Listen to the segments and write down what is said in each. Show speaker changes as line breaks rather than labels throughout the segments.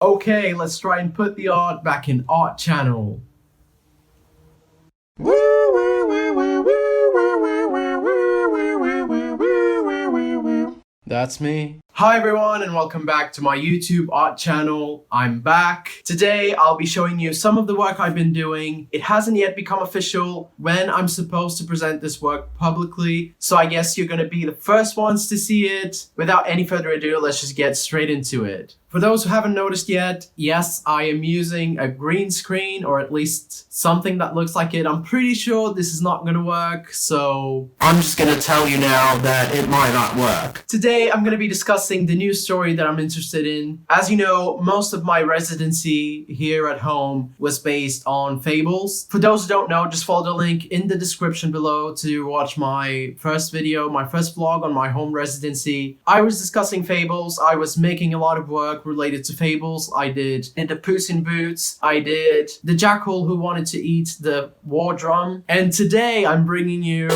Okay, let's try and put the art back in art channel. That's me. Hi everyone and welcome back to my YouTube art channel. I'm back. Today I'll be showing you some of the work I've been doing. It hasn't yet become official when I'm supposed to present this work publicly, so I guess you're gonna be the first ones to see it. Without any further ado, let's just get straight into it. For those who haven't noticed yet, yes, I am using a green screen, or at least something that looks like it. I'm pretty sure this is not gonna work, so I'm just gonna tell you now that it might not work. Today I'm gonna be discussing the news story that I'm interested in. As you know, most of my residency here at home was based on fables. For those who don't know, just follow the link in the description below to watch my first video, my first vlog on my home residency. I was discussing fables. I was making a lot of work related to fables. I did the Puss in Boots. I did the jackal who wanted to eat the war drum. And today I'm bringing you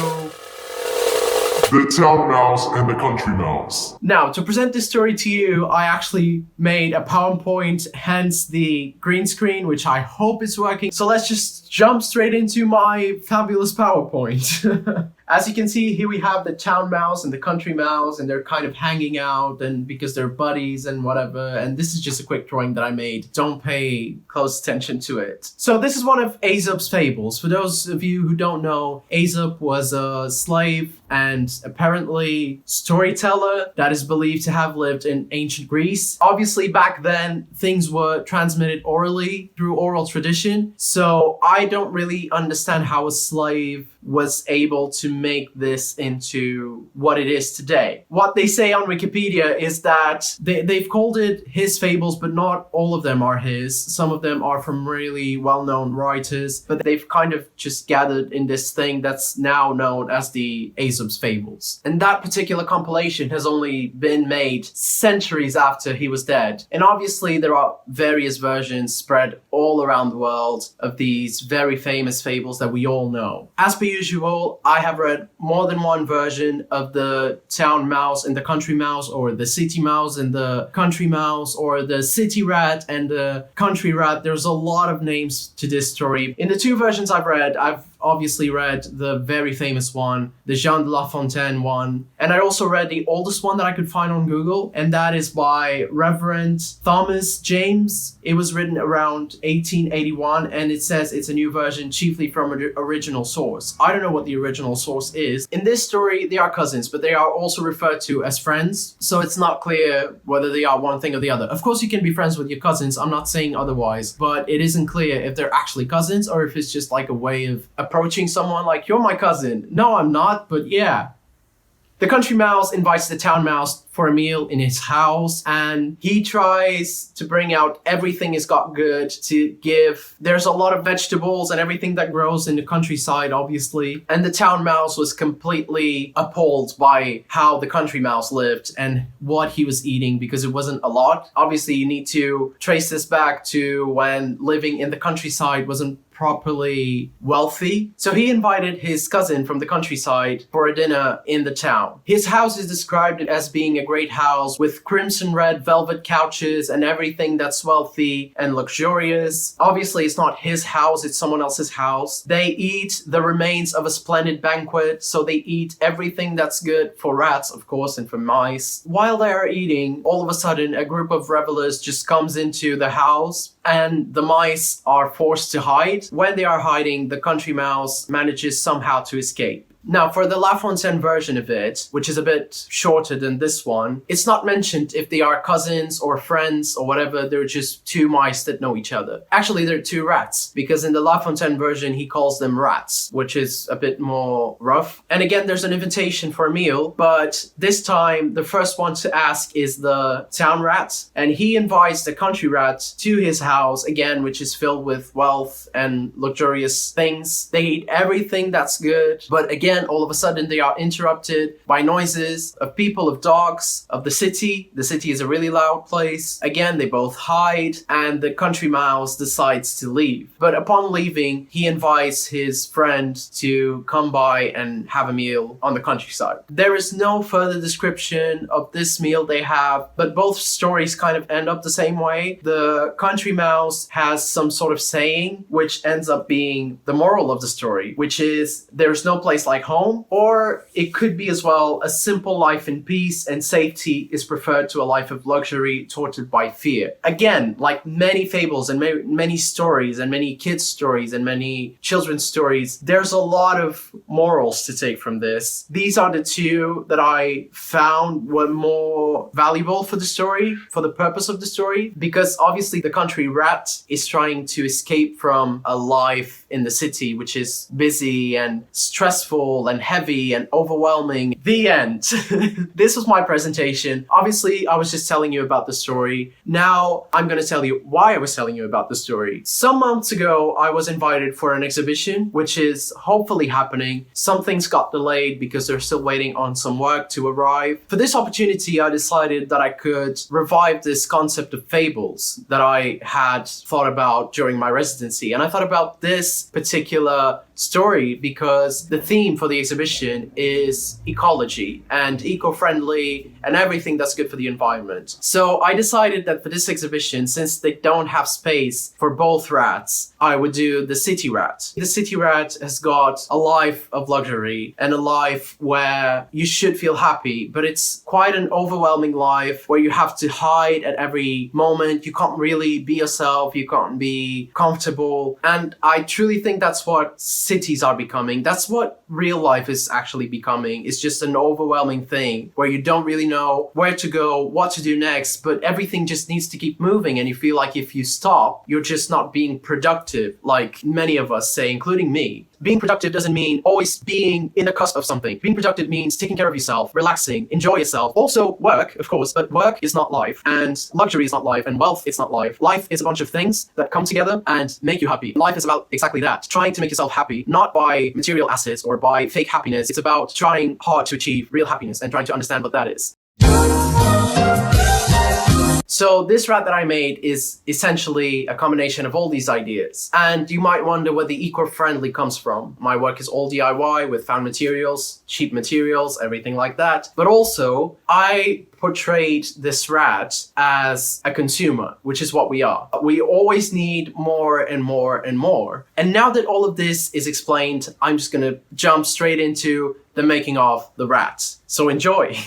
the town mouse and the country mouse.
Now, to present this story to you, I actually made a PowerPoint, hence the green screen, which I hope is working. So let's just jump straight into my fabulous PowerPoint. As you can see, here we have the town mouse and the country mouse, and they're kind of hanging out, and because they're buddies and whatever. And this is just a quick drawing that I made. Don't pay close attention to it. So this is one of Aesop's fables. For those of you who don't know, Aesop was a slave and apparently storyteller that is believed to have lived in ancient Greece. Obviously, back then, things were transmitted orally through oral tradition. So I don't really understand how a slave was able to make this into what it is today. What they say on Wikipedia is that they've called it his fables, but not all of them are his. Some of them are from really well-known writers, but they've kind of just gathered in this thing that's now known as the Aesop's Fables. And that particular compilation has only been made centuries after he was dead. And obviously there are various versions spread all around the world of these very famous fables that we all know. As per usual, I have read more than one version of the town mouse and the country mouse, or the city mouse and the country mouse, or the city rat and the country rat. There's a lot of names to this story. In the two versions I've read, I've obviously read the very famous one, the Jean de La Fontaine one, and I also read the oldest one that I could find on Google, and that is by Reverend Thomas James. It was written around 1881, and it says it's a new version chiefly from an original source. I don't know what the original source is. In this story, they are cousins, but they are also referred to as friends, so it's not clear whether they are one thing or the other. Of course, you can be friends with your cousins, I'm not saying otherwise, but it isn't clear if they're actually cousins or if it's just like a way of approaching someone like, you're my cousin. No, I'm not, but yeah. The country mouse invites the town mouse for a meal in his house, and he tries to bring out everything he's got good to give. There's a lot of vegetables and everything that grows in the countryside, obviously. And the town mouse was completely appalled by how the country mouse lived and what he was eating, because it wasn't a lot. Obviously, you need to trace this back to when living in the countryside wasn't properly wealthy. So he invited his cousin from the countryside for a dinner in the town. His house is described as being a great house with crimson red velvet couches and everything that's wealthy and luxurious. Obviously, it's not his house, it's someone else's house. They eat the remains of a splendid banquet, so they eat everything that's good for rats, of course, and for mice. While they are eating, all of a sudden, a group of revelers just comes into the house, and the mice are forced to hide. When they are hiding, the country mouse manages somehow to escape. Now, for the La Fontaine version of it, which is a bit shorter than this one, it's not mentioned if they are cousins or friends or whatever. They're just two mice that know each other. Actually, they're two rats, because in the La Fontaine version, he calls them rats, which is a bit more rough. And again, there's an invitation for a meal, but this time, the first one to ask is the town rat, and he invites the country rat to his house, again, which is filled with wealth and luxurious things. They eat everything that's good, but again, Again, all of a sudden they are interrupted by noises of people, of dogs, of the city. The city is a really loud place. Again, they both hide and the country mouse decides to leave. But upon leaving, he invites his friend to come by and have a meal on the countryside. There is no further description of this meal they have, but both stories kind of end up the same way. The country mouse has some sort of saying, which ends up being the moral of the story, which is there's no place like home, or it could be as well a simple life in peace and safety is preferred to a life of luxury tortured by fear. Again, like many fables and many stories and many kids' stories and many children's stories, there's a lot of morals to take from this. These are the two that I found were more valuable for the story, for the purpose of the story, because obviously the country rat is trying to escape from a life in the city, which is busy and stressful and heavy and overwhelming. The end. This was my presentation. Obviously, I was just telling you about the story. Now I'm going to tell you why I was telling you about the story. Some months ago, I was invited for an exhibition, which is hopefully happening. Some things got delayed because they're still waiting on some work to arrive. For this opportunity, I decided that I could revive this concept of fables that I had thought about during my residency. And I thought about this particular story because the theme for the exhibition is ecology and eco-friendly and everything that's good for the environment. So I decided that for this exhibition, since they don't have space for both rats, I would do the city rat. The city rat has got a life of luxury and a life where you should feel happy, but it's quite an overwhelming life where you have to hide at every moment. You can't really be yourself. You can't be comfortable. And I truly think that's what cities are becoming. That's what real life is actually becoming. It's just an overwhelming thing where you don't really know where to go, what to do next, but everything just needs to keep moving. And you feel like if you stop, you're just not being productive, like many of us say, including me. Being productive doesn't mean always being in the cusp of something. Being productive means taking care of yourself, relaxing, enjoy yourself. Also work, of course, but work is not life. And luxury is not life. And wealth is not life. Life is a bunch of things that come together and make you happy. Life is about exactly that. Trying to make yourself happy, not by material assets or by fake happiness. It's about trying hard to achieve real happiness and trying to understand what that is. So this rat that I made is essentially a combination of all these ideas. And you might wonder where the eco-friendly comes from. My work is all DIY with found materials, cheap materials, everything like that. But also, I portrayed this rat as a consumer, which is what we are. We always need more and more and more. And now that all of this is explained, I'm just gonna jump straight into the making of the rat. So enjoy.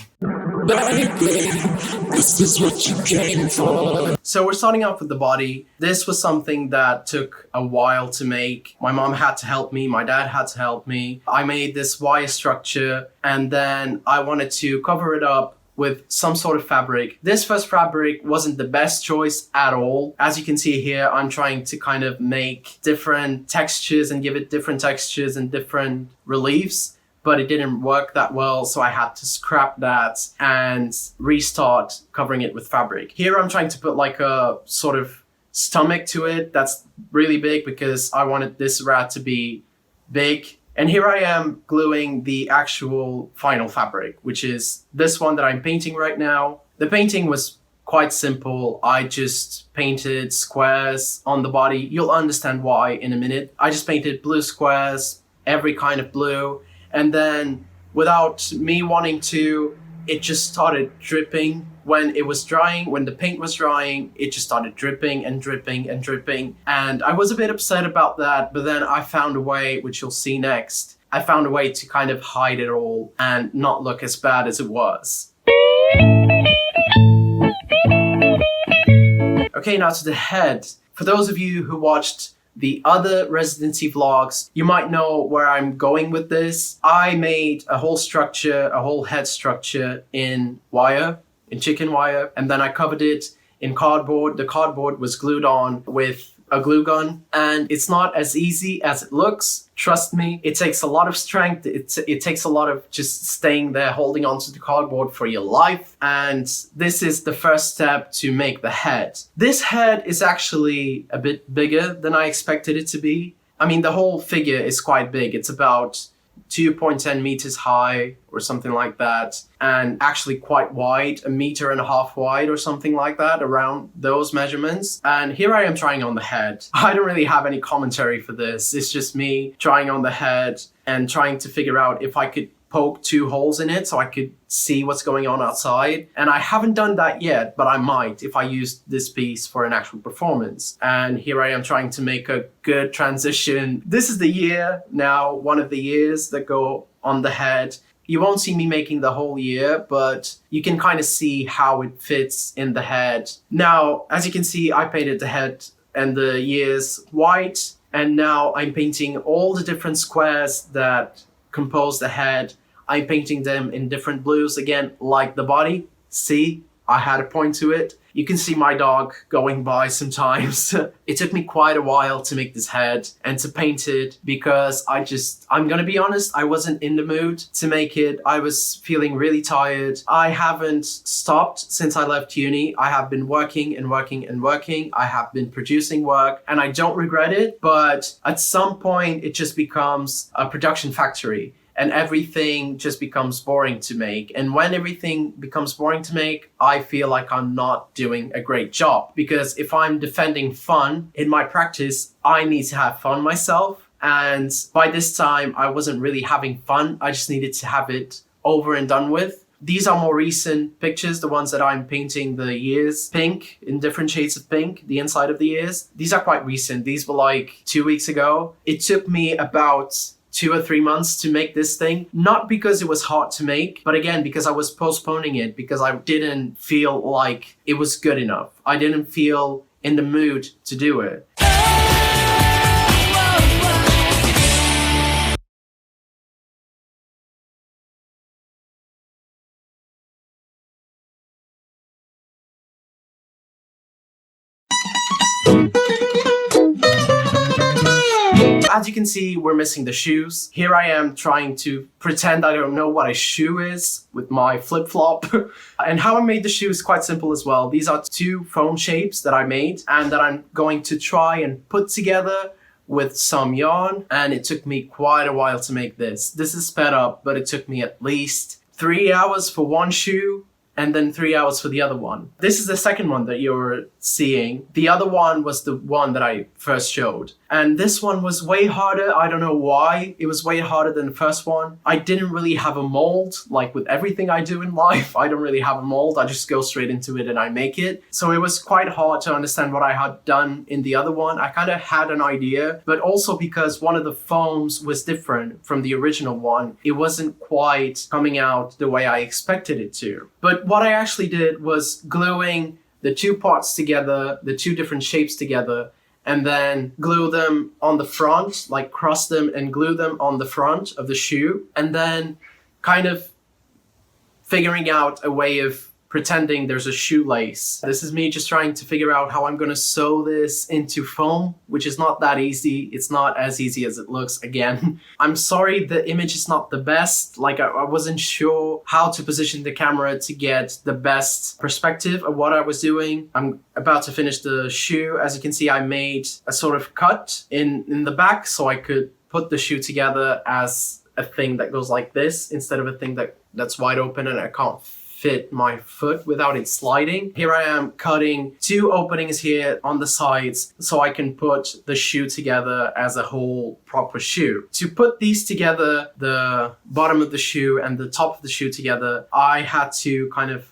This is what you came for.
So we're starting off with the body. This was something that took a while to make. My mom had to help me. My dad had to help me. I made this wire structure and then I wanted to cover it up with some sort of fabric. This first fabric wasn't the best choice at all. As you can see here, I'm trying to kind of make different textures and give it different textures and different reliefs. But it didn't work that well, so I had to scrap that and restart covering it with fabric. Here I'm trying to put like a sort of stomach to it that's really big because I wanted this rat to be big. And here I am gluing the actual final fabric, which is this one that I'm painting right now. The painting was quite simple. I just painted squares on the body. You'll understand why in a minute. I just painted blue squares, every kind of blue. And then without me wanting to, it just started dripping. When it was drying, when the paint was drying, it just started dripping and dripping and dripping. And I was a bit upset about that, but then I found a way, which you'll see next. I found a way to kind of hide it all and not look as bad as it was. Okay, now to the head. For those of you who watched the other residency vlogs, you might know where I'm going with this. I made a whole structure, a whole head structure in wire, in chicken wire, and then I covered it in cardboard. The cardboard was glued on with a glue gun, and it's not as easy as it looks. Trust me, it takes a lot of strength. It takes a lot of just staying there, holding onto the cardboard for your life. And this is the first step to make the head. This head is actually a bit bigger than I expected it to be. I mean, the whole figure is quite big. It's about 2.10 meters high or something like that, and actually quite wide, 1.5 meters wide or something like that, around those measurements. And here I am trying on the head. I don't really have any commentary for this. It's just me trying on the head and trying to figure out if I could poke 2 holes in it so I could see what's going on outside. And I haven't done that yet, but I might if I use this piece for an actual performance. And here I am trying to make a good transition. This is the year now, one of the years that go on the head. You won't see me making the whole year, but you can kind of see how it fits in the head. Now, as you can see, I painted the head and the ears white, and now I'm painting all the different squares that compose the head. I'm painting them in different blues, again, like the body. See, I had a point to it. You can see my dog going by sometimes. It took me quite a while to make this head and to paint it because I'm gonna be honest, I wasn't in the mood to make it. I was feeling really tired. I haven't stopped since I left uni. I have been working and working and working. I have been producing work and I don't regret it, but at some point it just becomes a production factory. And everything just becomes boring to make. And when everything becomes boring to make, I feel like I'm not doing a great job. Because if I'm defending fun in my practice, I need to have fun myself. And by this time, I wasn't really having fun. I just needed to have it over and done with. These are more recent pictures, the ones that I'm painting the ears pink, in different shades of pink, the inside of the ears. These are quite recent. These were like 2 weeks ago. It took me about 2 or 3 months to make this thing, not because it was hard to make, but again, because I was postponing it, because I didn't feel like it was good enough. I didn't feel in the mood to do it. As you can see, we're missing the shoes. Here I am trying to pretend I don't know what a shoe is with my flip-flop. And how I made the shoe is quite simple as well. These are 2 foam shapes that I made and that I'm going to try and put together with some yarn. And it took me quite a while to make this. This is sped up, but it took me at least 3 hours for one shoe and then 3 hours for the other one. This is the second one that you're seeing. The other one was the one that I first showed. And this one was way harder. I don't know why. It was way harder than the first one. I didn't really have a mold, like with everything I do in life. I don't really have a mold. I just go straight into it and I make it. So it was quite hard to understand what I had done in the other one. I kind of had an idea, but also because one of the foams was different from the original one, it wasn't quite coming out the way I expected it to. But what I actually did was gluing the 2 parts together, the 2 different shapes together, and then glue them on the front, like cross them and glue them on the front of the shoe, and then kind of figuring out a way of pretending there's a shoelace. This is me just trying to figure out how I'm gonna sew this into foam, which is not that easy. It's not as easy as it looks again. I'm sorry the image is not the best. Like I wasn't sure how to position the camera to get the best perspective of what I was doing. I'm about to finish the shoe. As you can see, I made a sort of cut in the back so I could put the shoe together as a thing that goes like this instead of a thing that's wide open and I can't fit my foot without it sliding. Here I am cutting 2 openings here on the sides so I can put the shoe together as a whole proper shoe. To put these together, the bottom of the shoe and the top of the shoe together, I had to kind of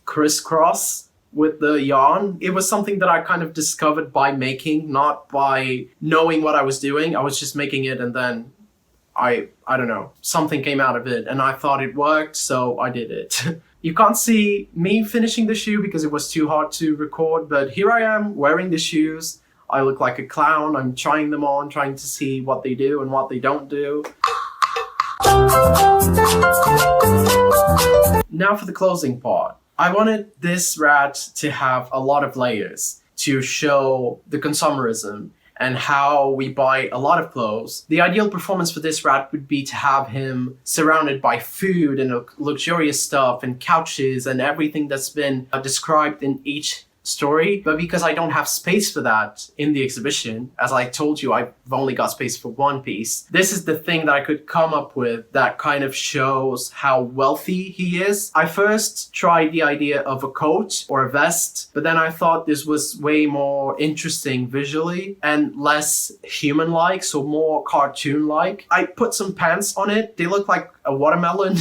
crisscross with the yarn. It was something that I kind of discovered by making, not by knowing what I was doing. I was just making it and then I don't know, something came out of it and I thought it worked, so I did it. You can't see me finishing the shoe because it was too hard to record, but here I am wearing the shoes. I look like a clown. I'm trying them on, trying to see what they do and what they don't do. Now for the closing part. I wanted this rat to have a lot of layers to show the consumerism and how we buy a lot of clothes. The ideal performance for this rat would be to have him surrounded by food and luxurious stuff and couches and everything that's been described in each story, but because I don't have space for that in the exhibition, as I told you, I've only got space for one piece. This is the thing that I could come up with that kind of shows how wealthy he is. I first tried the idea of a coat or a vest, but then I thought this was way more interesting visually and less human-like, so more cartoon-like. I put some pants on it. They look like a watermelon.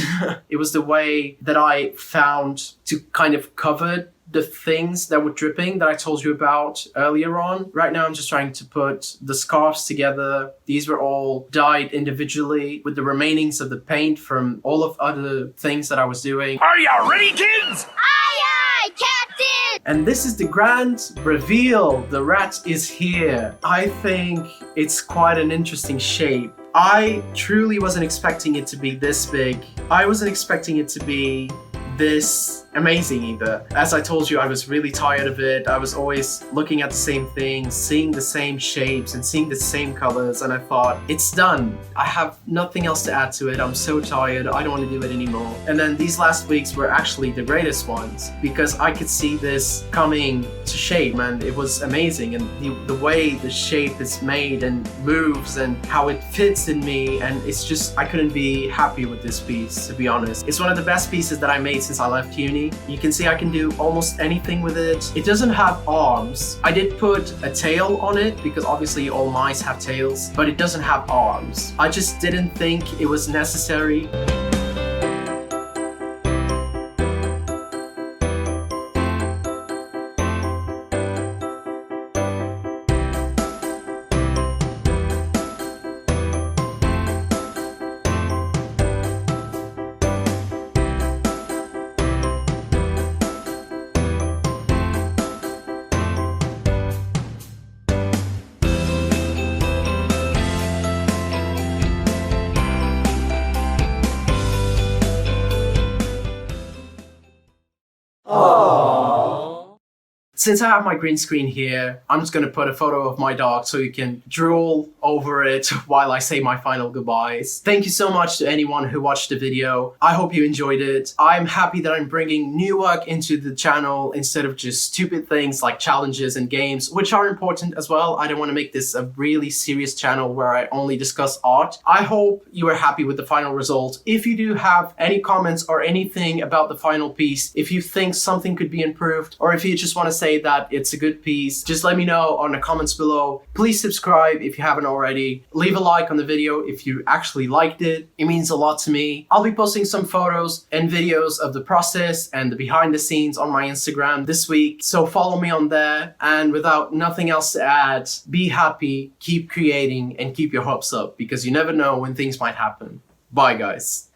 It was the way that I found to kind of cover the things that were dripping that I told you about earlier on. Right now I'm just trying to put the scarves together. These were all dyed individually with the remainings of the paint from all of other things that I was doing.
Are you ready, kids?
Aye, aye, Captain!
And this is the grand reveal. The rat is here. I think it's quite an interesting shape. I truly wasn't expecting it to be this big. I wasn't expecting it to be this amazing either. As I told you, I was really tired of it. I was always looking at the same things, seeing the same shapes and seeing the same colors, and I thought, it's done. I have nothing else to add to it. I'm so tired. I don't want to do it anymore. And then these last weeks were actually the greatest ones because I could see this coming to shape, and it was amazing. And the way the shape is made and moves and how it fits in me, and it's just, I couldn't be happy with this piece, to be honest. It's one of the best pieces that I made since I left uni. You can see I can do almost anything with it. It doesn't have arms. I did put a tail on it because obviously all mice have tails, but it doesn't have arms. I just didn't think it was necessary. Since I have my green screen here, I'm just gonna put a photo of my dog so you can drool over it while I say my final goodbyes. Thank you so much to anyone who watched the video. I hope you enjoyed it. I'm happy that I'm bringing new work into the channel instead of just stupid things like challenges and games, which are important as well. I don't want to make this a really serious channel where I only discuss art. I hope you are happy with the final result. If you do have any comments or anything about the final piece, if you think something could be improved, or if you just want to say that it's a good piece, just let me know on the comments below. Please subscribe if you haven't already. Leave a like on the video if you actually liked it. It means a lot to me. I'll be posting some photos and videos of the process and the behind the scenes on my Instagram this week, so follow me on there. And without nothing else to add, be happy, keep creating, and keep your hopes up because you never know when things might happen. Bye guys.